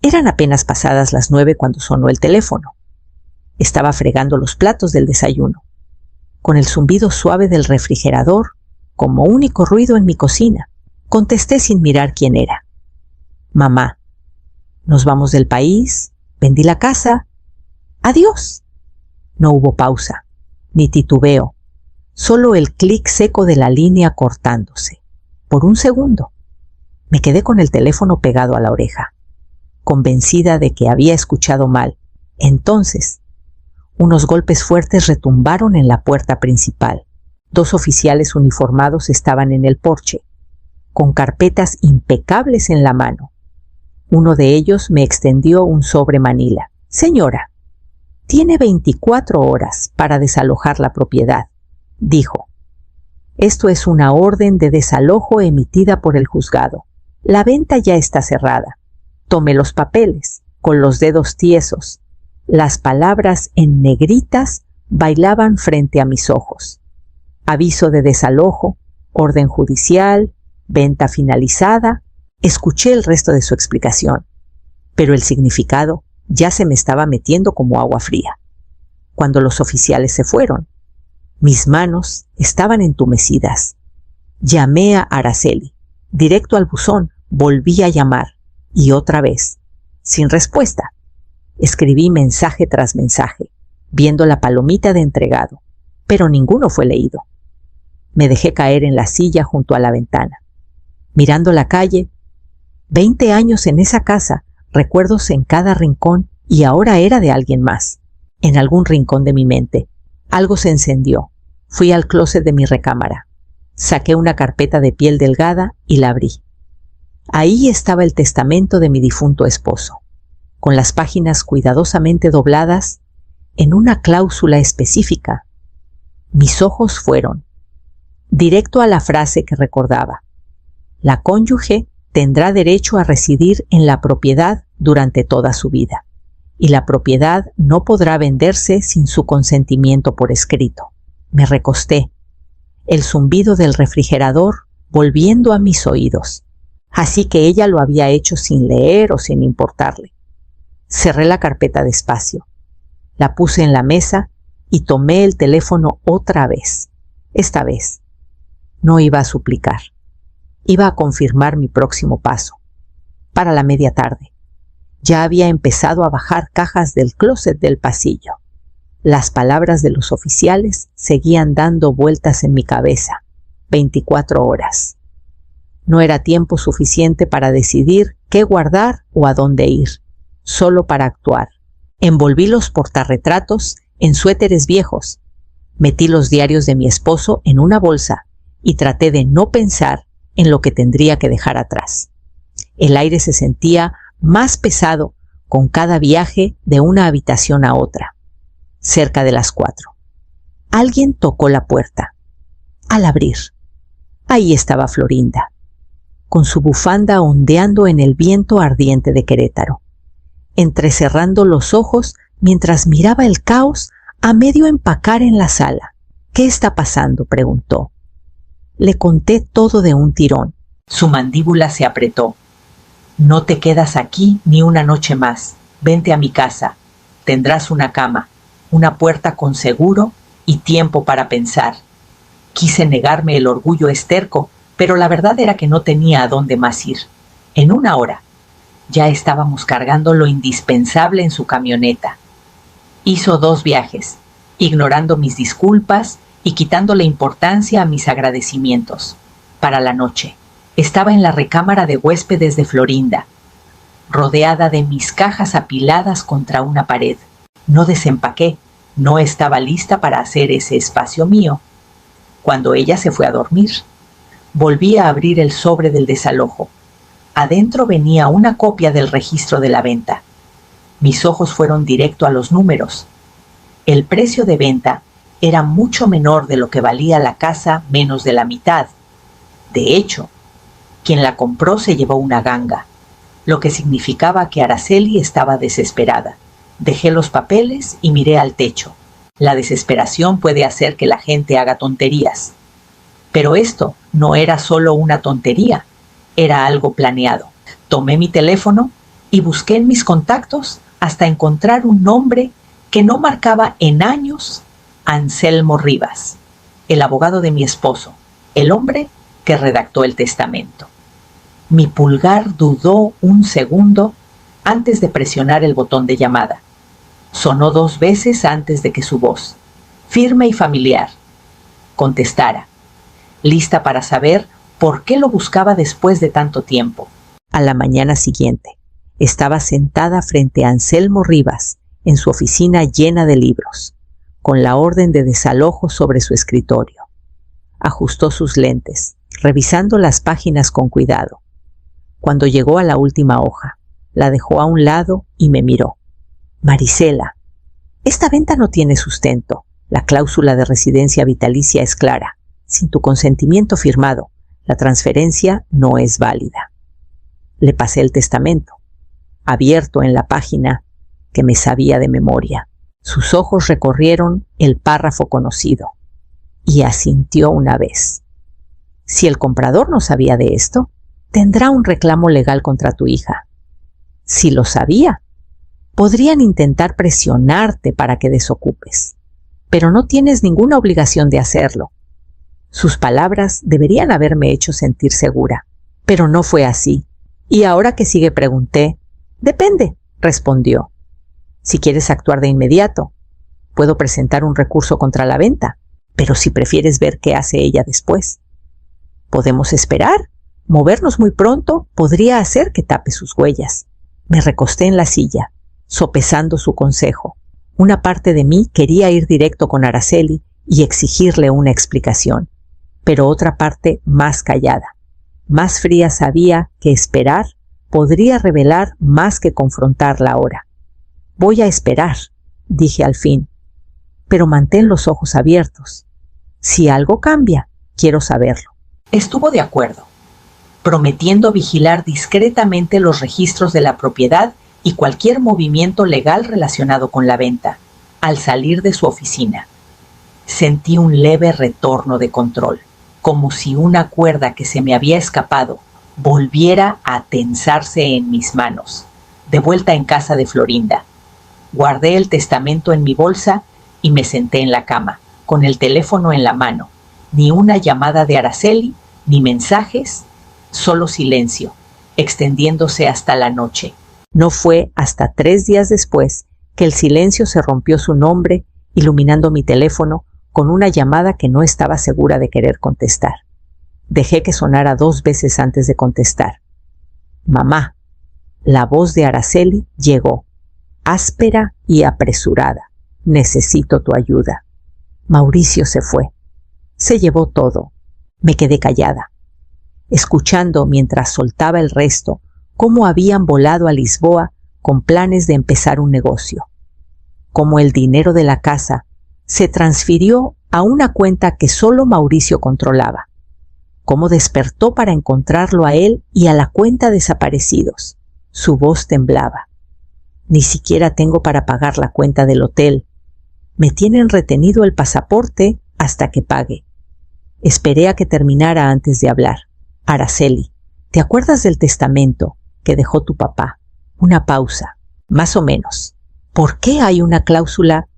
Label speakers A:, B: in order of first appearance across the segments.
A: Eran apenas pasadas las 9 cuando sonó el teléfono. Estaba fregando los platos del desayuno, con el zumbido suave del refrigerador como único ruido en mi cocina. Contesté sin mirar quién era. Mamá. Nos vamos del país, vendí la casa. Adiós. No hubo pausa, ni titubeo, solo el clic seco de la línea cortándose. Por un segundo. Me quedé con el teléfono pegado a la oreja, convencida de que había escuchado mal. Entonces, unos golpes fuertes retumbaron en la puerta principal. 2 oficiales uniformados estaban en el porche, con carpetas impecables en la mano. Uno de ellos me extendió un sobre manila. Señora, tiene 24 horas para desalojar la propiedad, dijo. Esto es una orden de desalojo emitida por el juzgado. La venta ya está cerrada. Tome los papeles, con los dedos tiesos. Las palabras en negritas bailaban frente a mis ojos. Aviso de desalojo, orden judicial, venta finalizada. Escuché el resto de su explicación, pero el significado ya se me estaba metiendo como agua fría. Cuando los oficiales se fueron, mis manos estaban entumecidas. Llamé a Araceli, directo al buzón, volví a llamar, y otra vez, sin respuesta. Escribí mensaje tras mensaje, viendo la palomita de entregado, pero ninguno fue leído. Me dejé caer en la silla junto a la ventana. Mirando la calle, 20 años en esa casa, recuerdos en cada rincón, y ahora era de alguien más. En algún rincón de mi mente, algo se encendió. Fui al closet de mi recámara. Saqué una carpeta de piel delgada y la abrí. Ahí estaba el testamento de mi difunto esposo, con las páginas cuidadosamente dobladas en una cláusula específica. Mis ojos fueron directo a la frase que recordaba. La cónyuge tendrá derecho a residir en la propiedad durante toda su vida, y la propiedad no podrá venderse sin su consentimiento por escrito. Me recosté, el zumbido del refrigerador volviendo a mis oídos, así que ella lo había hecho sin leer o sin importarle. Cerré la carpeta despacio, la puse en la mesa y tomé el teléfono otra vez. Esta vez no iba a suplicar, iba a confirmar mi próximo paso. Para la media tarde, ya había empezado a bajar cajas del closet del pasillo. Las palabras de los oficiales seguían dando vueltas en mi cabeza. 24 horas. No era tiempo suficiente para decidir qué guardar o a dónde ir, solo para actuar. Envolví los portarretratos en suéteres viejos, metí los diarios de mi esposo en una bolsa y traté de no pensar en lo que tendría que dejar atrás. El aire se sentía más pesado con cada viaje de una habitación a otra. Cerca de las 4. Alguien tocó la puerta. Al abrir, ahí estaba Florinda, con su bufanda ondeando en el viento ardiente de Querétaro, entrecerrando los ojos mientras miraba el caos a medio empacar en la sala. ¿Qué está pasando?, preguntó. Le conté todo de un tirón. Su mandíbula se apretó. No te quedas aquí ni una noche más. Vente a mi casa. Tendrás una cama, una puerta con seguro y tiempo para pensar. Quise negarme el orgullo esterco, pero la verdad era que no tenía a dónde más ir. En una hora, ya estábamos cargando lo indispensable en su camioneta. Hizo 2 viajes, ignorando mis disculpas y quitándole importancia a mis agradecimientos. Para la noche, estaba en la recámara de huéspedes de Florinda, rodeada de mis cajas apiladas contra una pared. No desempaqué, no estaba lista para hacer ese espacio mío. Cuando ella se fue a dormir, volví a abrir el sobre del desalojo. Adentro venía una copia del registro de la venta. Mis ojos fueron directo a los números. El precio de venta era mucho menor de lo que valía la casa, menos de la mitad. De hecho, quien la compró se llevó una ganga, lo que significaba que Araceli estaba desesperada. Dejé los papeles y miré al techo. La desesperación puede hacer que la gente haga tonterías. Pero esto no era solo una tontería, era algo planeado. Tomé mi teléfono y busqué en mis contactos hasta encontrar un nombre que no marcaba en años Anselmo Rivas, el abogado de mi esposo, el hombre que redactó el testamento. Mi pulgar dudó un segundo antes de presionar el botón de llamada. Sonó 2 veces antes de que su voz, firme y familiar, contestara, lista para saber por qué lo buscaba después de tanto tiempo. A la mañana siguiente, estaba sentada frente a Anselmo Rivas en su oficina llena de libros, con la orden de desalojo sobre su escritorio. Ajustó sus lentes, revisando las páginas con cuidado. Cuando llegó a la última hoja, la dejó a un lado y me miró. Marisela, esta venta no tiene sustento. La cláusula de residencia vitalicia es clara. Sin tu consentimiento firmado, la transferencia no es válida. Le pasé el testamento, abierto en la página que me sabía de memoria. Sus ojos recorrieron el párrafo conocido y asintió una vez. Si el comprador no sabía de esto, tendrá un reclamo legal contra tu hija. Si lo sabía, podrían intentar presionarte para que desocupes, pero no tienes ninguna obligación de hacerlo. Sus palabras deberían haberme hecho sentir segura, pero no fue así. Y ahora que sigue pregunté. Depende, respondió. Si quieres actuar de inmediato, puedo presentar un recurso contra la venta, pero si prefieres ver qué hace ella después. Podemos esperar. Movernos muy pronto podría hacer que tape sus huellas. Me recosté en la silla, sopesando su consejo. Una parte de mí quería ir directo con Araceli y exigirle una explicación, pero otra parte más callada, más fría sabía que esperar podría revelar más que confrontarla ahora. Voy a esperar, dije al fin, pero mantén los ojos abiertos. Si algo cambia, quiero saberlo. Estuvo de acuerdo, prometiendo vigilar discretamente los registros de la propiedad y cualquier movimiento legal relacionado con la venta. Al salir de su oficina, sentí un leve retorno de control, como si una cuerda que se me había escapado volviera a tensarse en mis manos. De vuelta en casa de Florinda, guardé el testamento en mi bolsa y me senté en la cama, con el teléfono en la mano. Ni una llamada de Araceli, ni mensajes, solo silencio, extendiéndose hasta la noche. No fue hasta 3 días después que el silencio se rompió su nombre, iluminando mi teléfono con una llamada que no estaba segura de querer contestar. Dejé que sonara 2 veces antes de contestar. Mamá. La voz de Araceli llegó, áspera y apresurada. Necesito tu ayuda. Mauricio se fue. Se llevó todo. Me quedé callada, escuchando mientras soltaba el resto cómo habían volado a Lisboa con planes de empezar un negocio, cómo el dinero de la casa se transfirió a una cuenta que solo Mauricio controlaba, cómo despertó para encontrarlo a él y a la cuenta desaparecidos. Su voz temblaba. Ni siquiera tengo para pagar la cuenta del hotel. Me tienen retenido el pasaporte hasta que pague. Esperé a que terminara antes de hablar. Araceli, ¿te acuerdas del testamento que dejó tu papá? Una pausa, más o menos. ¿Por qué hay una cláusula?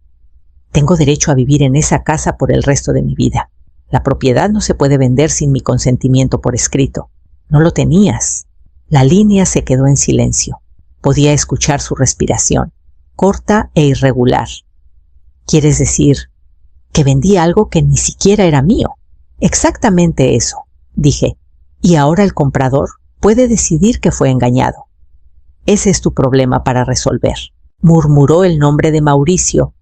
A: Tengo derecho a vivir en esa casa por el resto de mi vida. La propiedad no se puede vender sin mi consentimiento por escrito. No lo tenías. La línea se quedó en silencio. Podía escuchar su respiración, corta e irregular. ¿Quieres decir que vendí algo que ni siquiera era mío? Exactamente eso, dije. Y ahora el comprador puede decidir que fue engañado. Ese es tu problema para resolver. Murmuró el nombre de Mauricio,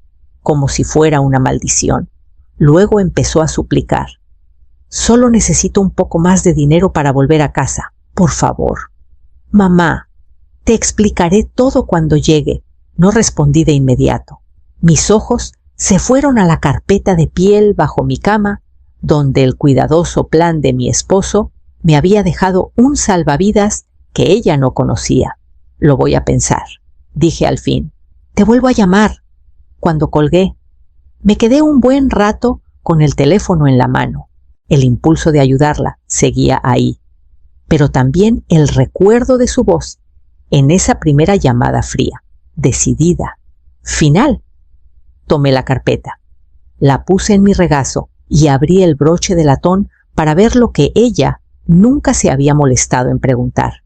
A: como si fuera una maldición. Luego empezó a suplicar. Solo necesito un poco más de dinero para volver a casa. Por favor. Mamá, te explicaré todo cuando llegue. No respondí de inmediato. Mis ojos se fueron a la carpeta de piel bajo mi cama, donde el cuidadoso plan de mi esposo me había dejado un salvavidas que ella no conocía. Lo voy a pensar, dije al fin. Te vuelvo a llamar. Cuando colgué, me quedé un buen rato con el teléfono en la mano. El impulso de ayudarla seguía ahí, pero también el recuerdo de su voz, En esa primera llamada fría, decidida, final, tomé la carpeta, la puse en mi regazo y abrí el broche de latón para ver lo que ella nunca se había molestado en preguntar.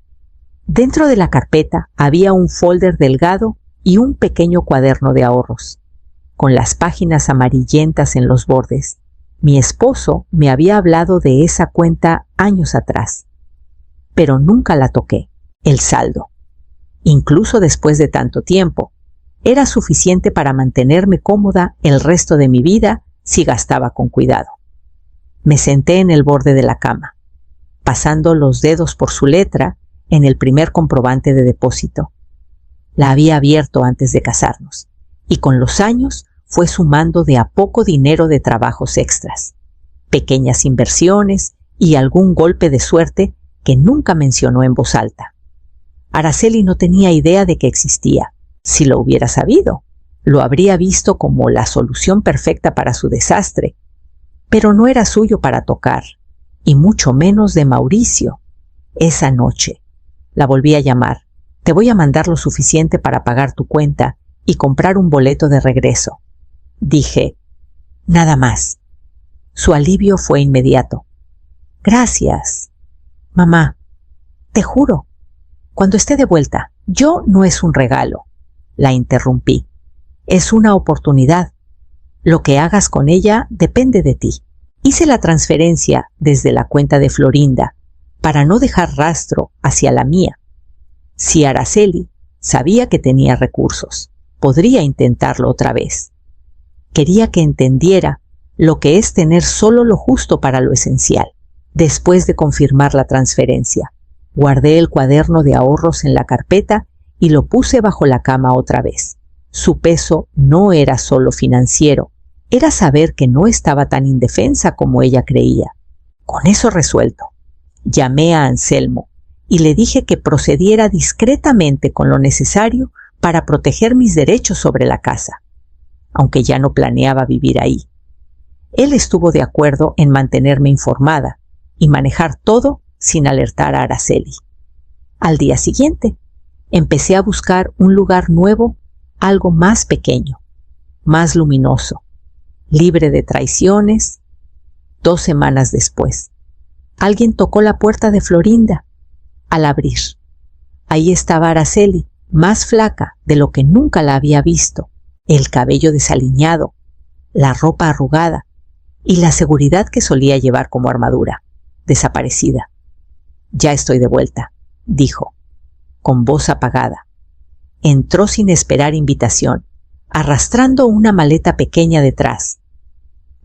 A: Dentro de la carpeta había un folder delgado y un pequeño cuaderno de ahorros, con las páginas amarillentas en los bordes. Mi esposo me había hablado de esa cuenta años atrás, pero nunca la toqué. El saldo, incluso después de tanto tiempo, era suficiente para mantenerme cómoda el resto de mi vida si gastaba con cuidado. Me senté en el borde de la cama, pasando los dedos por su letra en el primer comprobante de depósito. La había abierto antes de casarnos, y con los años fue sumando de a poco dinero de trabajos extras, pequeñas inversiones y algún golpe de suerte que nunca mencionó en voz alta. Araceli no tenía idea de que existía. Si lo hubiera sabido, lo habría visto como la solución perfecta para su desastre, pero no era suyo para tocar, y mucho menos de Mauricio. Esa noche la volví a llamar. Te voy a mandar lo suficiente para pagar tu cuenta y comprar un boleto de regreso. Dije, nada más. Su alivio fue inmediato. Gracias. Mamá, te juro, cuando esté de vuelta, yo no es un regalo. La interrumpí. Es una oportunidad. Lo que hagas con ella depende de ti. Hice la transferencia desde la cuenta de Florinda para no dejar rastro hacia la mía. Si Araceli sabía que tenía recursos, podría intentarlo otra vez. Quería que entendiera lo que es tener solo lo justo para lo esencial. Después de confirmar la transferencia, guardé el cuaderno de ahorros en la carpeta y lo puse bajo la cama otra vez. Su peso no era solo financiero, era saber que no estaba tan indefensa como ella creía. Con eso resuelto, llamé a Anselmo y le dije que procediera discretamente con lo necesario para proteger mis derechos sobre la casa, aunque ya no planeaba vivir ahí. Él estuvo de acuerdo en mantenerme informada y manejar todo sin alertar a Araceli. Al día siguiente, empecé a buscar un lugar nuevo, algo más pequeño, más luminoso, libre de traiciones. 2 semanas después, alguien tocó la puerta de Florinda. Al abrir, ahí estaba Araceli, más flaca de lo que nunca la había visto, el cabello desaliñado, la ropa arrugada y la seguridad que solía llevar como armadura, desaparecida. Ya estoy de vuelta, dijo, con voz apagada. Entró sin esperar invitación, arrastrando una maleta pequeña detrás.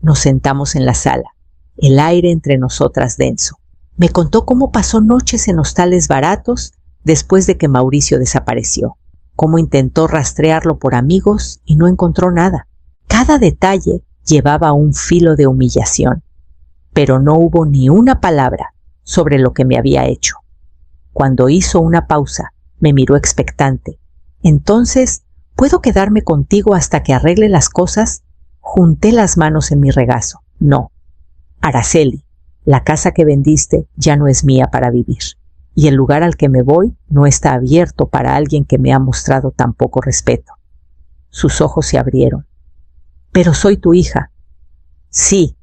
A: Nos sentamos en la sala, el aire entre nosotras denso. Me contó cómo pasó noches en hostales baratos después de que Mauricio desapareció, cómo intentó rastrearlo por amigos y no encontró nada. Cada detalle llevaba un filo de humillación, pero no hubo ni una palabra sobre lo que me había hecho. Cuando hizo una pausa, me miró expectante. Entonces, ¿puedo quedarme contigo hasta que arregle las cosas? Junté las manos en mi regazo. No. Araceli, la casa que vendiste ya no es mía para vivir, y el lugar al que me voy no está abierto para alguien que me ha mostrado tan poco respeto. Sus ojos se abrieron. Pero soy tu hija. Sí,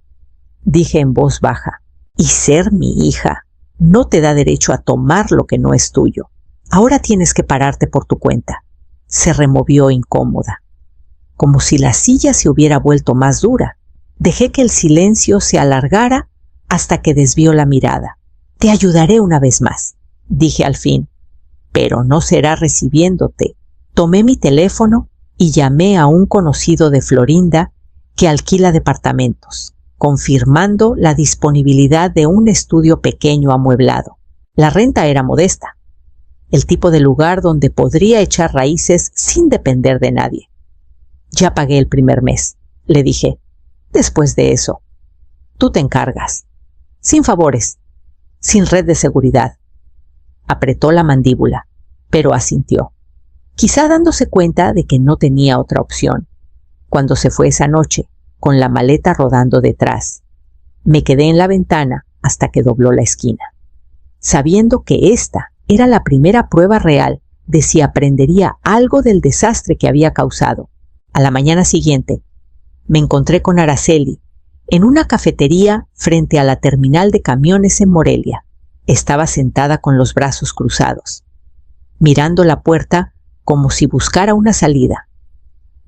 A: dije en voz baja, y ser mi hija no te da derecho a tomar lo que no es tuyo. Ahora tienes que pararte por tu cuenta. Se removió incómoda, como si la silla se hubiera vuelto más dura. Dejé que el silencio se alargara hasta que desvió la mirada. Te ayudaré una vez más, dije al fin, pero no será recibiéndote. Tomé mi teléfono y llamé a un conocido de Florinda que alquila departamentos, confirmando la disponibilidad de un estudio pequeño amueblado. La renta era modesta, el tipo de lugar donde podría echar raíces sin depender de nadie. Ya pagué el primer mes, le dije. Después de eso, tú te encargas. Sin favores, sin red de seguridad. Apretó la mandíbula, pero asintió, quizá dándose cuenta de que no tenía otra opción. Cuando se fue esa noche, con la maleta rodando detrás, me quedé en la ventana hasta que dobló la esquina, sabiendo que esta era la primera prueba real de si aprendería algo del desastre que había causado. A la mañana siguiente, me encontré con Araceli en una cafetería frente a la terminal de camiones en Morelia. Estaba sentada con los brazos cruzados, mirando la puerta como si buscara una salida.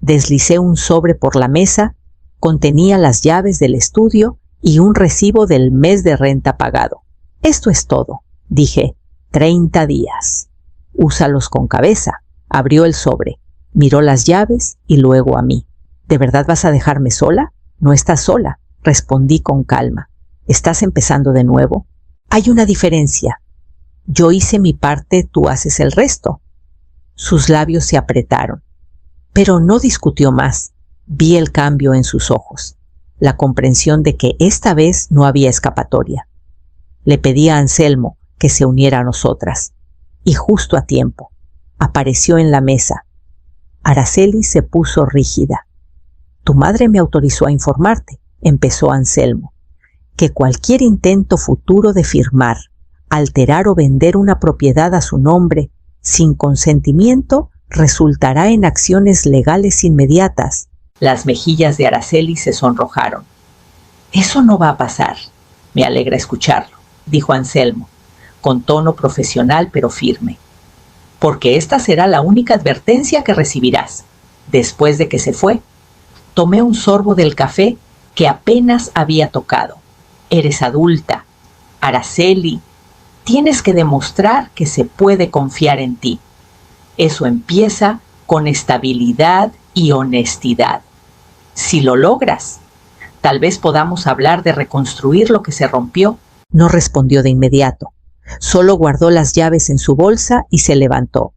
A: Deslicé un sobre por la mesa, contenía las llaves del estudio y un recibo del mes de renta pagado. Esto es todo, dije, 30 días. Úsalos con cabeza. Abrió el sobre, miró las llaves y luego a mí. ¿De verdad vas a dejarme sola? No estás sola, respondí con calma. ¿Estás empezando de nuevo? Hay una diferencia. Yo hice mi parte, tú haces el resto. Sus labios se apretaron, pero no discutió más. Vi el cambio en sus ojos, la comprensión de que esta vez no había escapatoria. Le pedí a Anselmo que se uniera a nosotras, y justo a tiempo. Apareció en la mesa. Araceli se puso rígida. Tu madre me autorizó a informarte, empezó Anselmo, que cualquier intento futuro de firmar, alterar o vender una propiedad a su nombre sin consentimiento resultará en acciones legales inmediatas. Las mejillas de Araceli se sonrojaron. Eso no va a pasar. Me alegra escucharlo, dijo Anselmo, con tono profesional pero firme. Porque esta será la única advertencia que recibirás. Después de que se fue, tomé un sorbo del café que apenas había tocado. Eres adulta, Araceli. Tienes que demostrar que se puede confiar en ti. Eso empieza con estabilidad y honestidad. Si lo logras, tal vez podamos hablar de reconstruir lo que se rompió. No respondió de inmediato. Solo guardó las llaves en su bolsa y se levantó.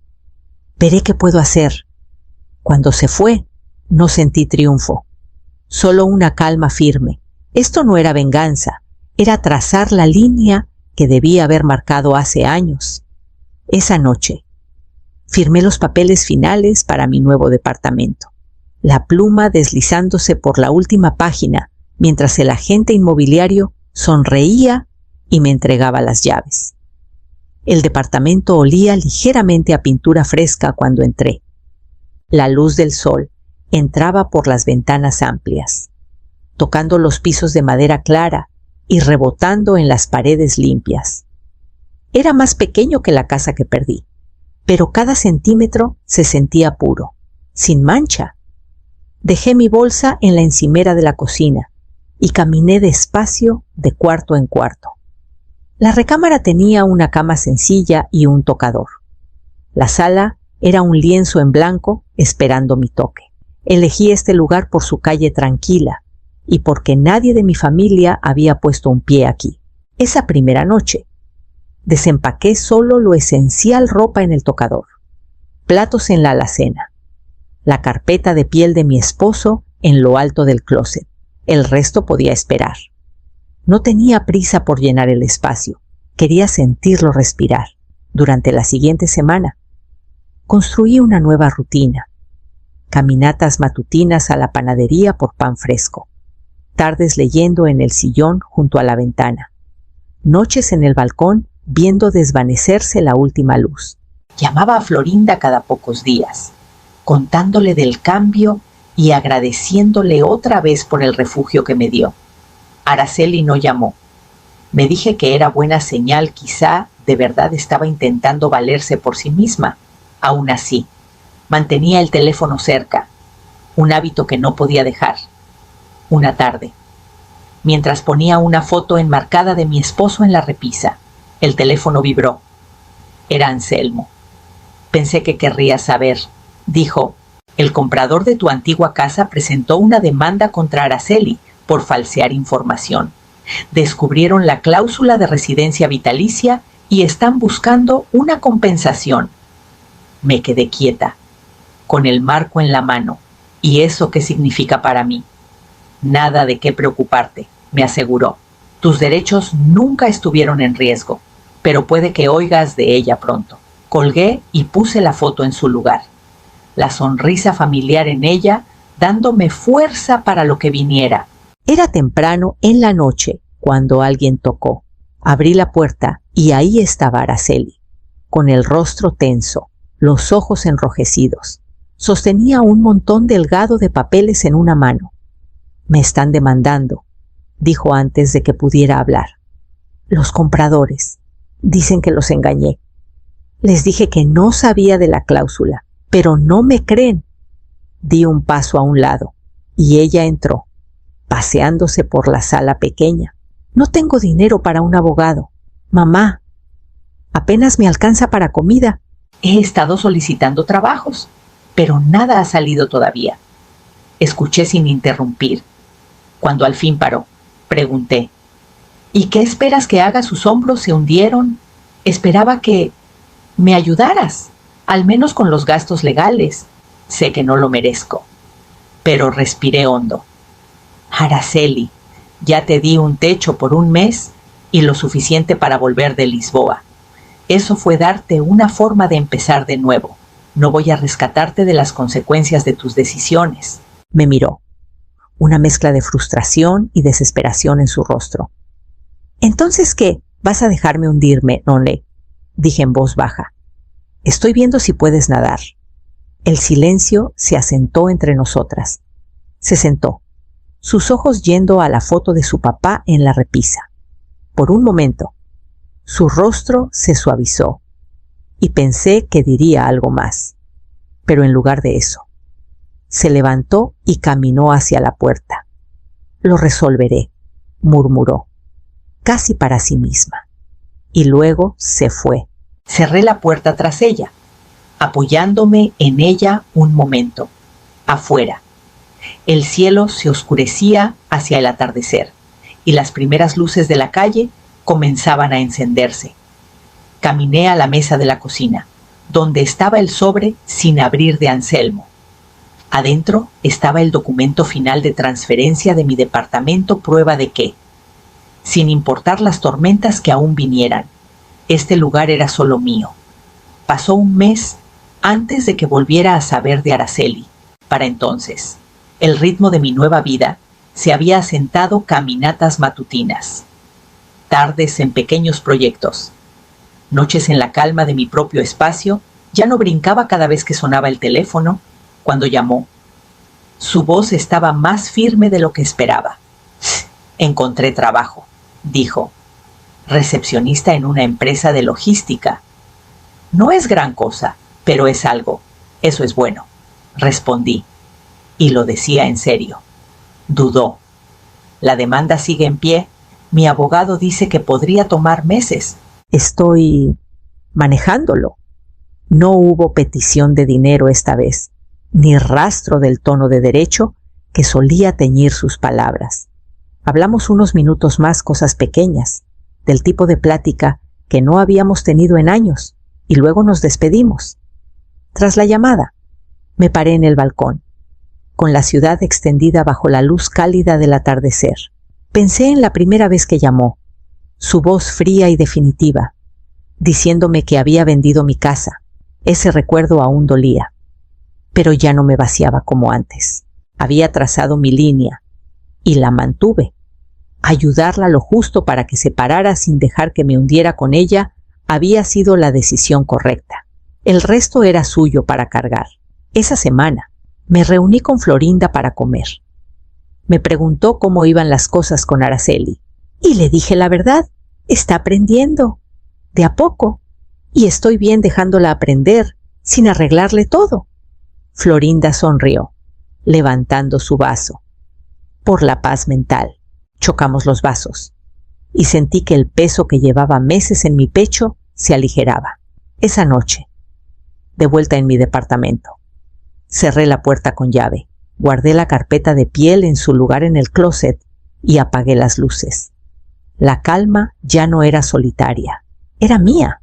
A: Veré qué puedo hacer. Cuando se fue, no sentí triunfo. Solo una calma firme. Esto no era venganza, era trazar la línea que debía haber marcado hace años. Esa noche, firmé los papeles finales para mi nuevo departamento, la pluma deslizándose por la última página mientras el agente inmobiliario sonreía y me entregaba las llaves. El departamento olía ligeramente a pintura fresca cuando entré. La luz del sol entraba por las ventanas amplias, tocando los pisos de madera clara y rebotando en las paredes limpias. Era más pequeño que la casa que perdí, pero cada centímetro se sentía puro, sin mancha. Dejé mi bolsa en la encimera de la cocina y caminé despacio de cuarto en cuarto. La recámara tenía una cama sencilla y un tocador. La sala era un lienzo en blanco esperando mi toque. Elegí este lugar por su calle tranquila y porque nadie de mi familia había puesto un pie aquí. Esa primera noche, desempaqué solo lo esencial: ropa en el tocador, platos en la alacena, la carpeta de piel de mi esposo en lo alto del closet. El resto podía esperar. No tenía prisa por llenar el espacio. Quería sentirlo respirar. Durante la siguiente semana, construí una nueva rutina. Caminatas matutinas a la panadería por pan fresco. Tardes leyendo en el sillón junto a la ventana. Noches en el balcón viendo desvanecerse la última luz. Llamaba a Florinda cada pocos días, contándole del cambio y agradeciéndole otra vez por el refugio que me dio. Araceli no llamó. Me dije que era buena señal, quizá de verdad estaba intentando valerse por sí misma. Aún así, mantenía el teléfono cerca, un hábito que no podía dejar. Una tarde, mientras ponía una foto enmarcada de mi esposo en la repisa, el teléfono vibró. Era Anselmo. Pensé que querría saber. Dijo: el comprador de tu antigua casa presentó una demanda contra Araceli por falsear información. Descubrieron la cláusula de residencia vitalicia y están buscando una compensación. Me quedé quieta, con el marco en la mano. ¿Y eso qué significa para mí? Nada de qué preocuparte, me aseguró. Tus derechos nunca estuvieron en riesgo, pero puede que oigas de ella pronto. Colgué y puse la foto en su lugar. La sonrisa familiar en ella, dándome fuerza para lo que viniera. Era temprano en la noche cuando alguien tocó. Abrí la puerta y ahí estaba Araceli, con el rostro tenso, los ojos enrojecidos. Sostenía un montón delgado de papeles en una mano. «Me están demandando», dijo antes de que pudiera hablar. «Los compradores. Dicen que los engañé. Les dije que no sabía de la cláusula, pero no me creen». Di un paso a un lado y ella entró, paseándose por la sala pequeña. «No tengo dinero para un abogado. Mamá, apenas me alcanza para comida. He estado solicitando trabajos, pero nada ha salido todavía». Escuché sin interrumpir. Cuando al fin paró, pregunté: «¿Y qué esperas que haga? Sus hombros se hundieron. Esperaba que me ayudaras, al menos con los gastos legales. Sé que no lo merezco». Pero respiré hondo. «Araceli, ya te di un techo por un mes y lo suficiente para volver de Lisboa. Eso fue darte una forma de empezar de nuevo. No voy a rescatarte de las consecuencias de tus decisiones». Me miró, una mezcla de frustración y desesperación en su rostro. «¿Entonces qué? ¿Vas a dejarme hundirme, Nole?», dije en voz baja. «Estoy viendo si puedes nadar». El silencio se asentó entre nosotras. Se sentó, sus ojos yendo a la foto de su papá en la repisa. Por un momento, su rostro se suavizó y pensé que diría algo más, pero en lugar de eso, se levantó y caminó hacia la puerta. «Lo resolveré», murmuró, casi para sí misma, y luego se fue. Cerré la puerta tras ella, apoyándome en ella un momento. Afuera, el cielo se oscurecía hacia el atardecer y las primeras luces de la calle comenzaban a encenderse. Caminé a la mesa de la cocina, donde estaba el sobre sin abrir de Anselmo. Adentro estaba el documento final de transferencia de mi departamento, prueba de que, sin importar las tormentas que aún vinieran, este lugar era solo mío. Pasó un mes antes de que volviera a saber de Araceli. Para entonces, el ritmo de mi nueva vida se había asentado: caminatas matutinas, tardes en pequeños proyectos, noches en la calma de mi propio espacio. Ya no brincaba cada vez que sonaba el teléfono. Cuando llamó, su voz estaba más firme de lo que esperaba. «Encontré trabajo», dijo. «Recepcionista en una empresa de logística. No es gran cosa, pero es algo. Eso es bueno», respondí. Y lo decía en serio. Dudó. «La demanda sigue en pie. Mi abogado dice que podría tomar meses». «Estoy manejándolo». No hubo petición de dinero esta vez, ni rastro del tono de derecho que solía teñir sus palabras. Hablamos unos minutos más, cosas pequeñas, del tipo de plática que no habíamos tenido en años, y luego nos despedimos. Tras la llamada, me paré en el balcón, con la ciudad extendida bajo la luz cálida del atardecer. Pensé en la primera vez que llamó, su voz fría y definitiva, diciéndome que había vendido mi casa. Ese recuerdo aún dolía, pero ya no me vaciaba como antes. Había trazado mi línea y la mantuve. Ayudarla lo justo para que se parara sin dejar que me hundiera con ella había sido la decisión correcta. El resto era suyo para cargar. Esa semana me reuní con Florinda para comer. Me preguntó cómo iban las cosas con Araceli y le dije la verdad. Está aprendiendo, de a poco, y estoy bien dejándola aprender sin arreglarle todo. Florinda sonrió, levantando su vaso. Por la paz mental, chocamos los vasos, y sentí que el peso que llevaba meses en mi pecho se aligeraba. Esa noche, de vuelta en mi departamento, cerré la puerta con llave, guardé la carpeta de piel en su lugar en el closet y apagué las luces. La calma ya no era solitaria, era mía.